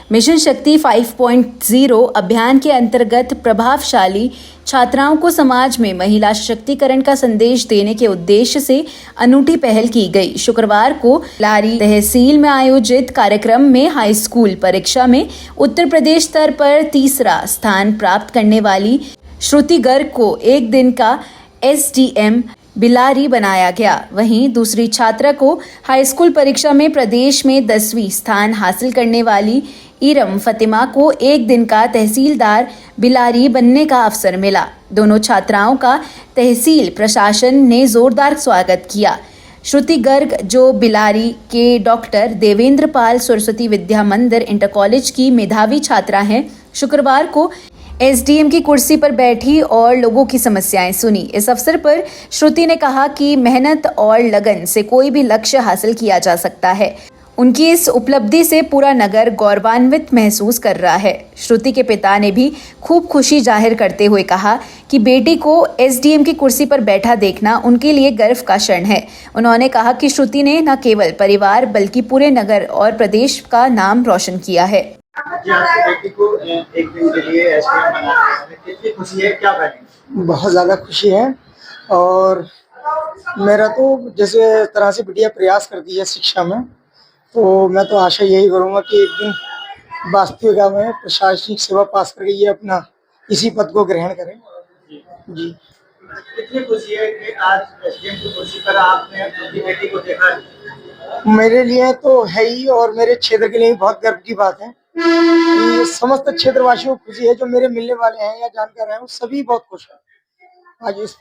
Mission शक्ति 5.0 अभियान के अंतर्गत प्रभावशाली छात्राओं को समाज में महिला सशक्तिकरण का संदेश देने के उद्देश्य से अनूठी पहल की गई। शुक्रवार को लारी तहसील में आयोजित कार्यक्रम में हाई स्कूल परीक्षा में उत्तर प्रदेश स्तर पर तीसरा स्थान प्राप्त करने वाली श्रुति गर्ग को एक दिन का SDM बिलारी बनाया गया। वहीं दूसरी छात्रा को हाई स्कूल परीक्षा में प्रदेश में 10वीं स्थान हासिल करने वाली इरम फतिमा को एक दिन का तहसीलदार बिलारी बनने का अवसर मिला। दोनों छात्राओं का तहसील प्रशासन ने जोरदार स्वागत किया। श्रुति गर्ग जो बिलारी के डॉक्टर देवेंद्र पाल सरस्वती विद्या मंदिर इंटर कॉलेज की मेधावी छात्रा हैं, शुक्रवार को SDM की कुर्सी पर बैठी और लोगों की समस्याएं सुनी। इस अवसर पर श्रुति ने कहा कि मेहनत और लगन से कोई भी लक्ष्य हासिल किया जा सकता है। उनकी इस उपलब्धि से पूरा नगर गौरवान्वित महसूस कर रहा है। श्रुति के पिता ने भी खूब खुशी जाहिर करते हुए कहा कि बेटी को SDM की कुर्सी पर बैठा देखना उनके लिए गर्व का क्षण है। उन्होंने कहा कि श्रुति ने न केवल परिवार बल्कि पूरे नगर और प्रदेश का नाम रोशन किया है। बेटी को एक दिन के लिए SDM बनाया है, कितनी खुशी है, क्या कहेंगे? बहुत ज़्यादा खुशी है। और मेरा तो जैसे तरह से बिटिया प्रयास करती है शिक्षा में, तो मैं तो आशा यही करूँगा कि एक दिन वास्तविकता में प्रशासनिक सेवा पास करके ये अपना इसी पद को ग्रहण करें। जी कितनी खुशी है कि आज SDM की कुर्सी पर आपने अपनी बेटी को देखा है। मेरे लिए तो है ही, और मेरे क्षेत्र के लिए भी बहुत गर्व की बात है कि समस्त क्षेत्रवासियों को खुशी है। जो मेरे मिलने वाले हैं या जानकार हैं वो सभी बहुत खुश हैं। आज इस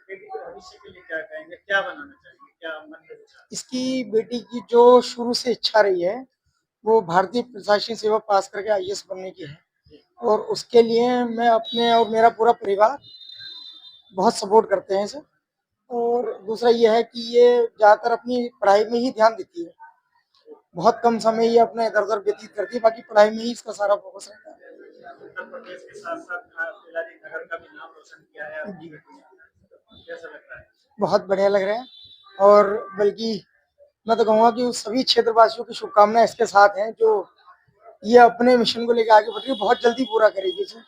बेटी के भविष्य के लिए क्या कहेंगे, क्या बनाना चाहेंगे, क्या मन में विचार? इसकी बेटी की जो शुरू से इच्छा रही है वो भारतीय प्रशासनिक सेवा पास करके IAS बनने की है, और उसके लिए मैं अपने और मेरा पूरा परिवार बहुत सपोर्ट करते हैं इसे। और दूसरा ये है कि ये ज़्यादातर अपनी पढ़ाई में ही ध्यान देती है। बहुत कम समय ये अपना इधर उधर व्यतीत करती है, बाकी पढ़ाई में ही इसका सारा फोकस रहता है। उत्तर प्रदेश के साथ साथ बिलारी नगर का भी नाम रोशन किया है आपकी बेटी ने। कैसा लग रहा है? बहुत बढ़िया लग रहा है, और बल्कि मैं तो कहूँगा कि उस सभी क्षेत्रवासियों की शुभकामनाएं इसके साथ हैं जो ये अपने मिशन को लेकर आगे बढ़ रही है, बहुत जल्दी पूरा करेगी इसे।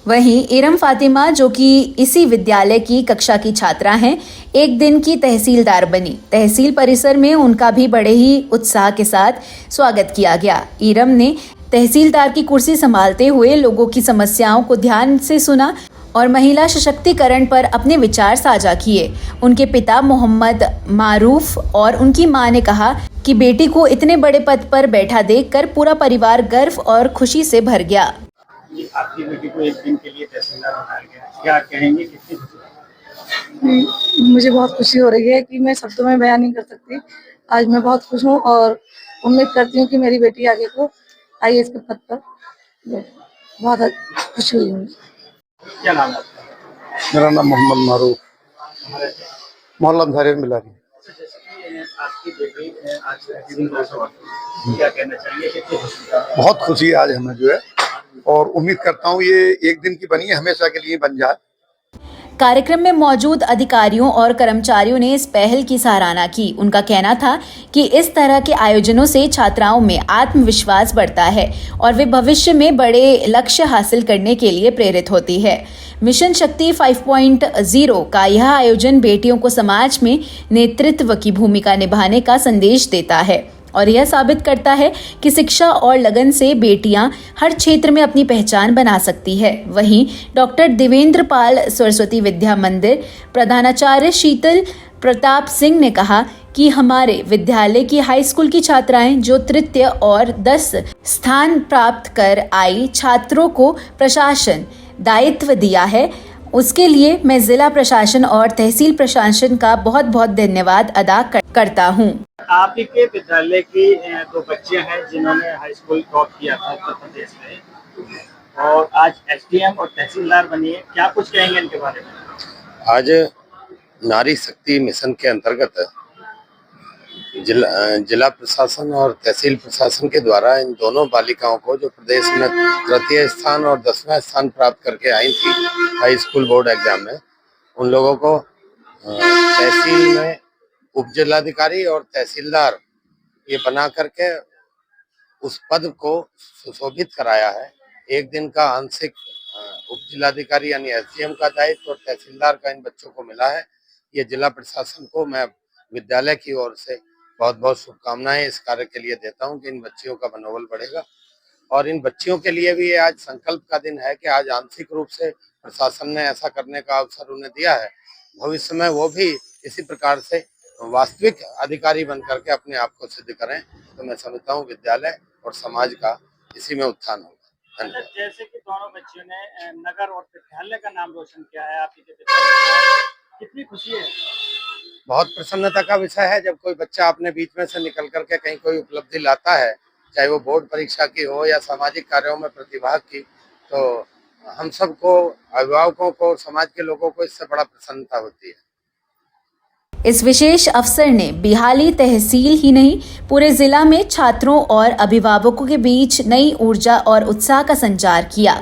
वहीं इरम फातिमा जो कि इसी विद्यालय की कक्षा की छात्रा हैं, एक दिन की तहसीलदार बनी। तहसील परिसर में उनका भी बड़े ही उत्साह के साथ स्वागत किया गया। इरम ने तहसीलदार की कुर्सी संभालते हुए लोगों की समस्याओं को ध्यान से सुना और महिला सशक्तिकरण पर अपने विचार साझा किए। उनके पिता मोहम्मद मारूफ और उनकी मां ने कहा कि बेटी को इतने बड़े पद पर बैठा देखकर पूरा परिवार गर्व और खुशी से भर गया। आपकी बेटी को एक दिन के लिए तहसीलदार बनाया गया, क्या कहेंगे, कितनी खुशी? मुझे बहुत खुशी हो रही है कि मैं शब्दों में बयान नहीं कर सकती। आज मैं बहुत खुश हूँ और उम्मीद करती हूँ कि मेरी बेटी आगे को IAS के पद पर बहुत खुशी हुई हूँ। क्या नाम है आपका? मेरा नाम मोहम्मद मारूफ, मोहल्ला अंसारी बिलारी। आपकी बेटी आज क्या कहना चाहिए, कितनी खुशी का? बहुत खुशी है आज हमें जो है, और उम्मीद करता हूँ ये एक दिन की बनी है, हमेशा के लिए बन जाए। कार्यक्रम में मौजूद अधिकारियों और कर्मचारियों ने इस पहल की सराहना की। उनका कहना था कि इस तरह के आयोजनों से छात्राओं में आत्मविश्वास बढ़ता है और वे भविष्य में बड़े लक्ष्य हासिल करने के लिए प्रेरित होती है। मिशन शक्ति 5.0 का यह आयोजन बेटियों को समाज में नेतृत्व की भूमिका निभाने का संदेश देता है और यह साबित करता है कि शिक्षा और लगन से बेटियां हर क्षेत्र में अपनी पहचान बना सकती है। वहीं डॉक्टर देवेंद्र पाल सरस्वती विद्या मंदिर प्रधानाचार्य शीतल प्रताप सिंह ने कहा कि हमारे विद्यालय की हाई स्कूल की छात्राएं जो तृतीय और 10 स्थान प्राप्त कर आई छात्रों को प्रशासन दायित्व दिया है, उसके लिए मैं जिला प्रशासन और तहसील प्रशासन का बहुत बहुत धन्यवाद अदा करता हूँ। आप ही के विद्यालय की 2 बच्चियां हैं जिन्होंने हाई स्कूल टॉप किया था उत्तर प्रदेश में, और आज SDM और तहसीलदार बनी है, क्या कुछ कहेंगे इनके बारे में? आज नारी शक्ति मिशन के अंतर्गत जिला प्रशासन और तहसील प्रशासन के द्वारा इन दोनों बालिकाओं को जो प्रदेश में तृतीय स्थान और 10वां स्थान प्राप्त करके आई थी हाई स्कूल बोर्ड एग्जाम में, उन लोगों को तहसील में उप जिलाधिकारी और तहसीलदार ये बना करके उस पद को सुशोभित कराया है। एक दिन का आंशिक उप जिलाधिकारी यानी एसडीएम का दायित्व और तहसीलदार का इन बच्चों को मिला है। ये जिला प्रशासन को मैं विद्यालय की ओर से बहुत बहुत शुभकामनाएं इस कार्य के लिए देता हूं कि इन बच्चियों का मनोबल बढ़ेगा। और इन बच्चियों के लिए भी ये आज संकल्प का दिन है कि आज आंशिक रूप से प्रशासन ने ऐसा करने का अवसर उन्हें दिया है। भविष्य में वो भी इसी प्रकार से वास्तविक अधिकारी बन करके अपने आप को सिद्ध करें, तो मैं समझता हूँ विद्यालय और समाज का इसी में उत्थान होगा। अच्छा, जैसे कि दोनों बच्चियों ने नगर और विद्यालय का नाम रोशन किया है, आप के पिता कितनी खुशी है? बहुत प्रसन्नता का विषय है जब कोई बच्चा अपने बीच में से निकल करके कहीं कोई उपलब्धि लाता है, चाहे वो बोर्ड परीक्षा की हो या सामाजिक कार्यों में प्रतिभाग की, तो हम सबको, अभिभावकों को, समाज के लोगों को इससे बड़ा प्रसन्नता होती है। इस विशेष अवसर ने बिहाली तहसील ही नहीं पूरे जिला में छात्रों और अभिभावकों के बीच नई ऊर्जा और उत्साह का संचार किया।